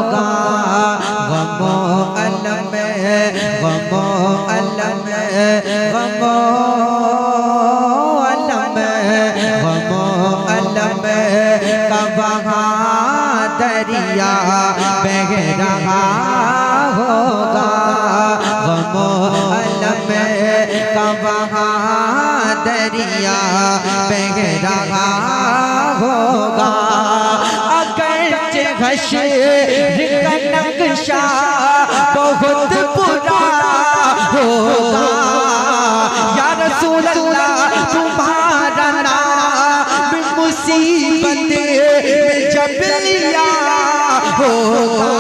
होगा। गमो अलम गमो अलम गमो अलम गमो अलम का वहाँ दरिया बह रहा होगा। गमो अलम का वहाँ दरिया बह रहा होगा। अगरचे हश्र का नक्शा बहुत बुरा होगा। या रसूल अल्लाह तुम्हारा नाम मुसीबत जब लिया होगा।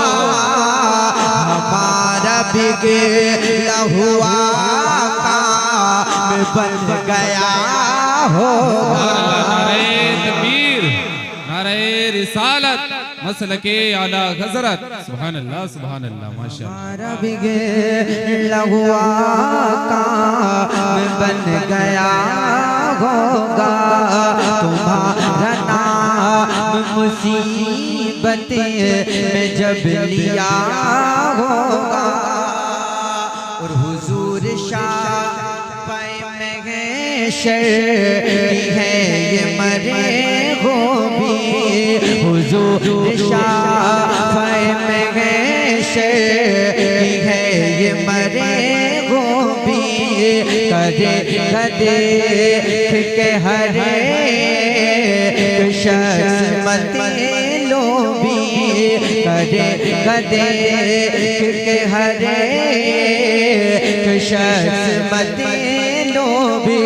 हमारा बिगड़ा हुआ काम बन गया होगा। नारे तकबीर, नारे रिसालत, मसलके आला हज़रत। सुभान अल्लाह माशाअल्लाह। हमारा बिगड़ा हुआ काम बन गया होगा। तुम्हारा नाम मुसीबत में जब लिया होगा। और हुजूर शाफ़ई महशर है ये मरे हो भी। हुजूर शाफ़ई महशर है ये मरे हो भी। करे कदे के हरे शख्स मत लो भी। करे कदे के हरे शख्स मत लो भी।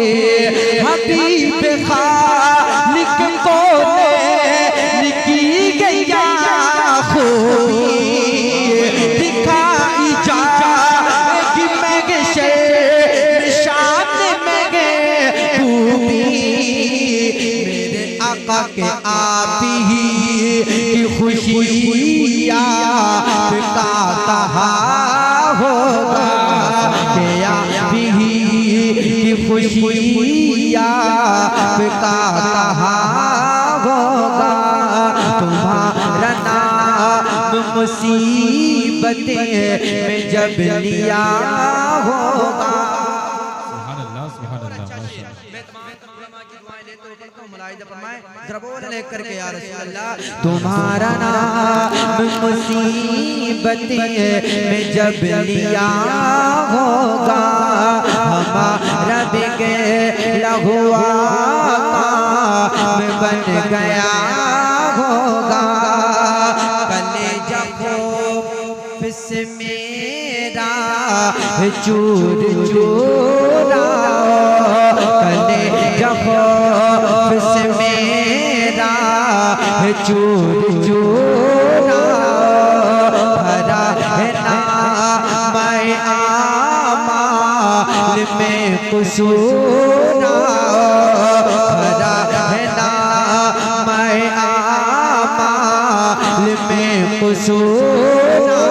हबीब खालिक को लिखी गया खूबी दिखाई जाएगी महशर शान में खूबी। मेरे आका के आप ही की खुशियाँ का कहा होगा। के आप ही की खुशियाँ का कहा होगा। तुम्हारा नाम मुसीबत में जब लिया होगा। तुम्हारा नाम मुसीबत में जब लिया होगा। हमारा बिगड़ा हुआ काम बन गया होगा। कलेजा खौफ से मेरा चूर चूरा। कलेजा खौफ से मेरा चूर चूरा। भरा है नाम आमाल में कसूरा। भरा है नाम आमाल में कसूरा।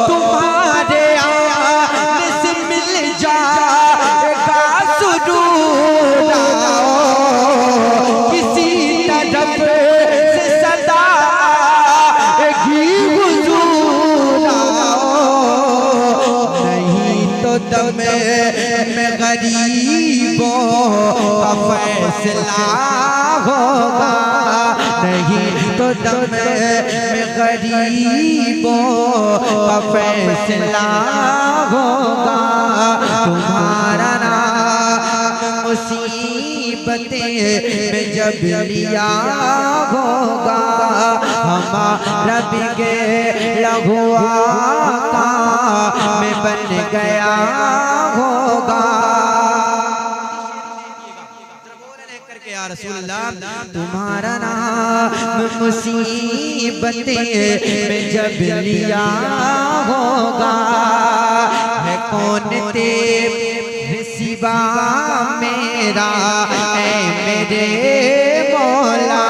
तुम्हारे आने से मिल जाएगा सुरूर। किसी तरफ से सदा ही हुजूर। नहीं तो दम में गरीबों का फैसला होगा। नहीं तो दम में गरीबों का फैसला होगा। तुम्हारा नाम मुसीबतें में जब लिया होगा। हमारा बिगड़ा हुआ काम बन गया होगा। तुम्हारा नाम मुसीबतें में जब लिया होगा। है कौन तेरे सिवा मेरा ऐ मेरे मौला।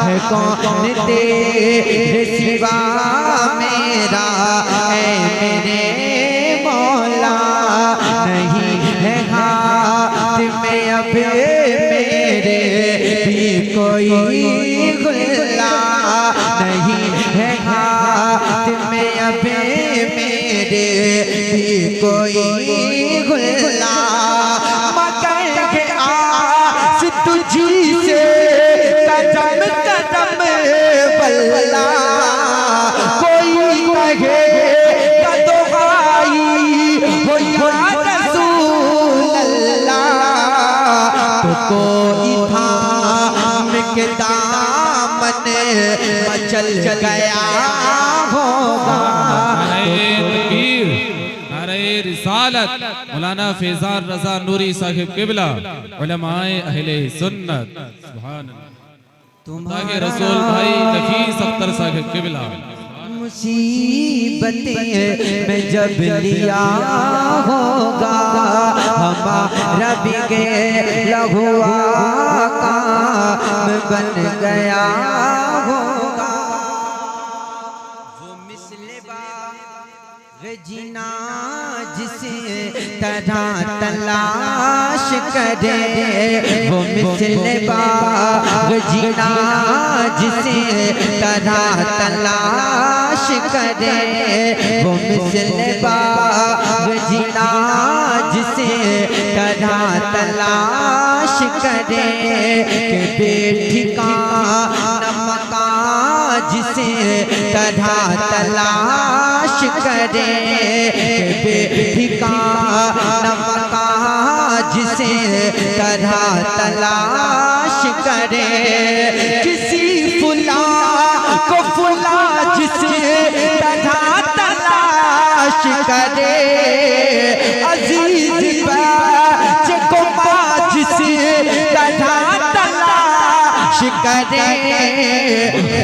है कौन तेरे सिवा मेरा ऐ मेरे मौला। नहीं है हाथ में अब मेरे भी कोई गुल्ला। नहीं है हाथ कोई गुलाम कहे आस तुझी से कदम कदम बल्ला कोई कहे कदोहाई हो या रसूल अल्लाह तो कोई थाम के दामन मचल गया होगा। रिसालत मौलाना फैजान रजा नूरी साहिब किबला उलमाए अहले सुन्नत सुभान अल्लाह के रसूल भाई नफीस अख्तर साहिब किबला मुसीबतें में जब लिया होगा हमारा बिगे लहुआ काम बन गया होगा। वो मिसले जीना जिसे तरह तलाश करे वो मिसले जीना जिसे तरह तलाश करे वो मिसले जीना जिसे तरह तलाश करे के बेठिकाना मकान जिसे तरह तलाश करे बेठिकाना मकान जिसे तरह तलाश करे किसी फुला को फुला जिसे तरह तलाश करे अजीज बच्चे को माँ जिसे तरह तलाश करे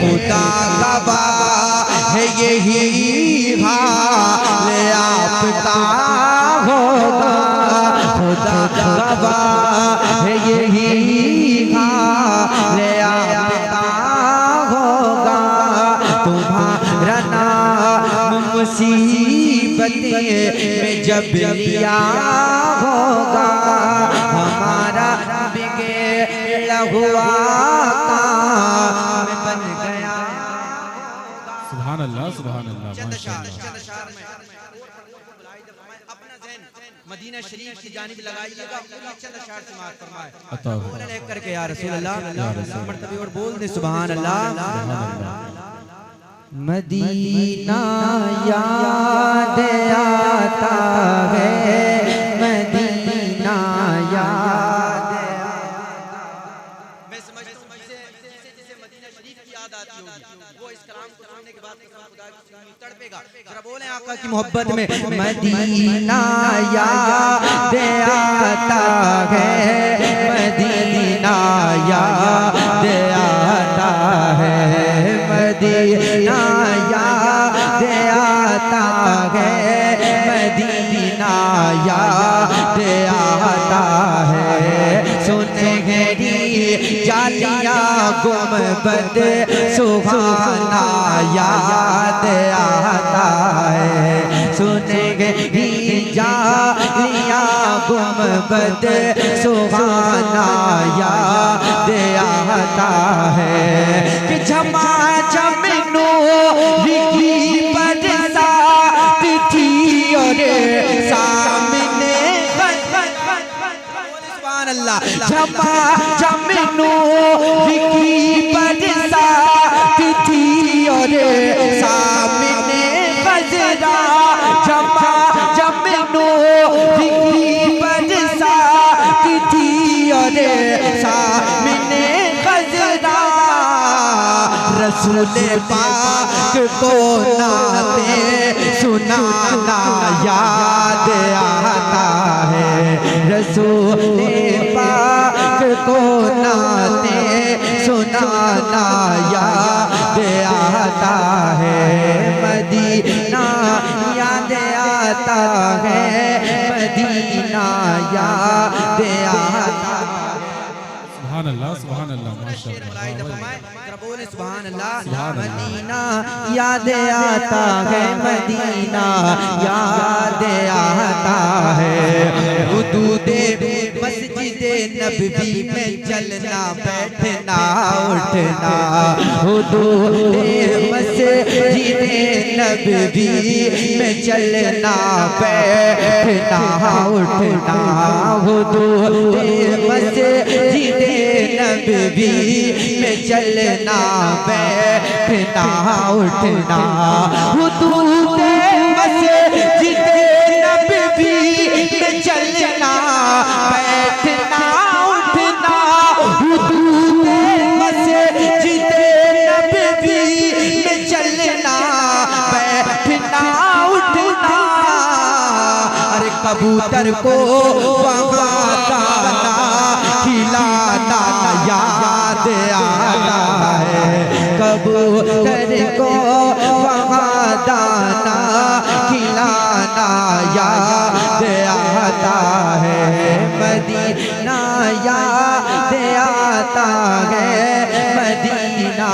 खुदा गवाह है यही हाल आपका होगा खुदा गवाह है यही हाल आपका होगा। तुम्हारा नाम मुसीबतें में जब लिया होगा हमारा बिगे लहुआ काम बन गया। सुभान अल्लाह माशाअल्लाह। मदीना शरीफ की जानिब लगाइएगा चंद अशआर समाअत फरमाए अता लेकर करके या रसूल अल्लाह मर्तबे और बोल दे सुभान अल्लाह। मदीना याद आता है मदीना याद मैं समझता हूं जिसे मदीना शरीफ की याद आती होगी वो इस कलाम को सुनने के बाद खुदा की तड़पेगा। जरा बोलें आका की मोहब्बत में मदीना याद आता है मदीना याद आता है मदीना याद आता है मदीना याद आता है सुनहरी जालिया गुंबद सुहाना याद आता है सुनहरी जालिया गुंबद सुहाना याद आता है कि झमा झमनू की बरसात थी और सामने सुभान अल्लाह झमा झमनू की बरसात थी और सामने खजरा झमा झमनू की बरसात थी और सामने खजरा रसूल पाक को नाते सुनाना याद आता है रसूल पाक को नाते सुनाना याद आता है मदीना याद आता है मदीना याद आता सुभान अल्लाह माशाअल्लाह। बोले सुभान अल्लाह। मदीना याद आता है मदीना याद आता है हुदूदे मस्जिदे नबवी में चलना बैठना उठना हुदूदे मस्जिद नबी में चलना बैठना उठना हुजूर मस्जिद नबी में चलना बैठना उठना हुजूर मस्जिद नबी में चलना बैठना उठना हुजूर मस्जिद नबी में चलना बैठना उठना। अरे कबूतर को वहाँ दाना खिलाना याद आता है, कबूतर को वहाँ दाना खिलाना याद आता है, मदीना याद आता है, मदीना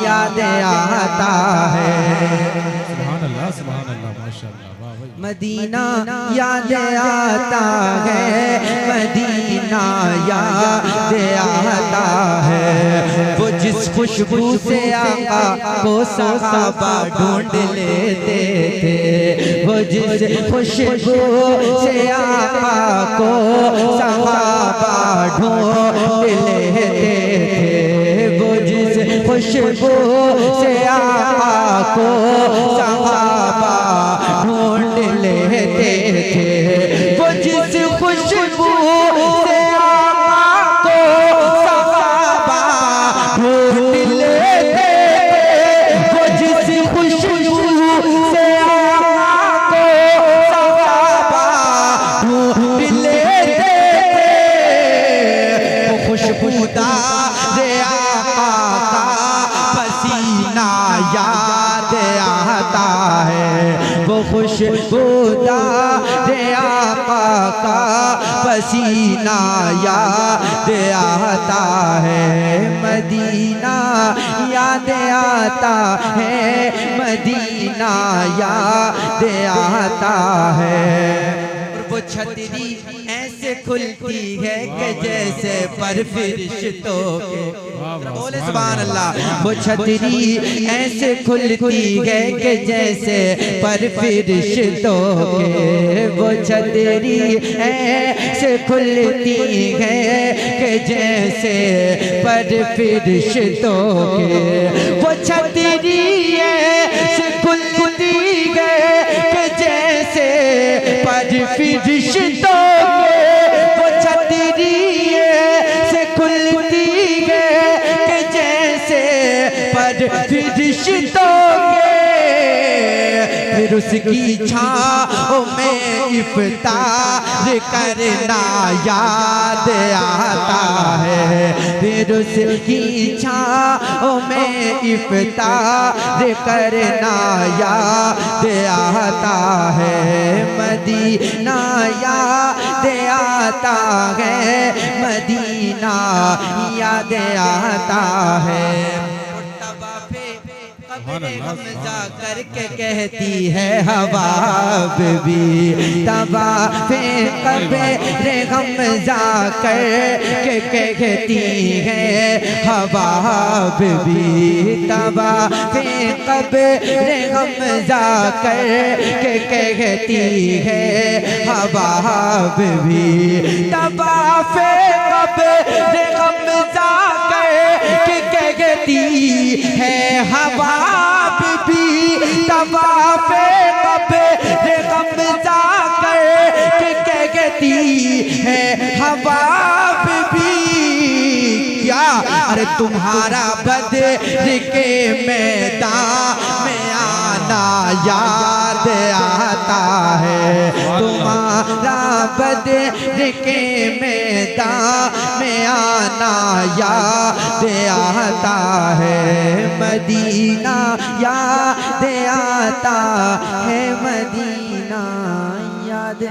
याद आता है। सुभान अल्लाह माशाअल्लाह, वाह भाई। मदीना याद आता है, मदीना याद आता है। वो जिस खुशबू से आका को सहाबा ढूंढ लेते थे, वो जिस खुशबू से आका को सहाबा ढूंढ लेते थे, वो जिस खुशबू से आका को सहाबा ढूंढ लेते थे, वो जिस खुशबू से आका को सहाबा ढूंढ लेते थे, वो जिस खुशबू से आका को सहाबा ढूंढ लेते थे, वो खुशबूदार आका का पसीना याद आता है, वो खुशबूदार आका का पसीना याद आता है, मदीना याद आता है, मदीना याद आता है। वो छतरी ऐसे खुलती है कि जैसे पर फरिश्तों के, बोले सुभान अल्लाह। वो छतरी ऐसे खुलती है कि जैसे पर फरिश्तों के, वो छतरी ऐसे खुलती है कि जैसे पर फरिश्तों के, वो छतरी ऐसे खुलती है कि जैसे पर फरिश्तों के, वो छतरी से खुलती है कि जैसे पर फरिश्तों के, फिर उसकी छाँव में इफ्तार करना याद आता है, फिर उसकी छाँव में इफ्तार करना याद आता है, मदीना याद आता है, मदीना याद आता है। हमजा करके कहती है हवा भी, तबा पे कब्रे हमजा करके कहती है हवा भी, तबा पे कब्रे हमजा करके कहती है हवा भी, तबा पे कब्रे हमजा करके कहती है हवा भी, तबा पे कब्रे हमजा करके कहती है हवा भी। क्या अरे तुम्हारा बदर के मैदान में आना याद आता है, तुम्हारा बदर के मैदान में आना याद आता है, मदीना याद आता है, मदीना याद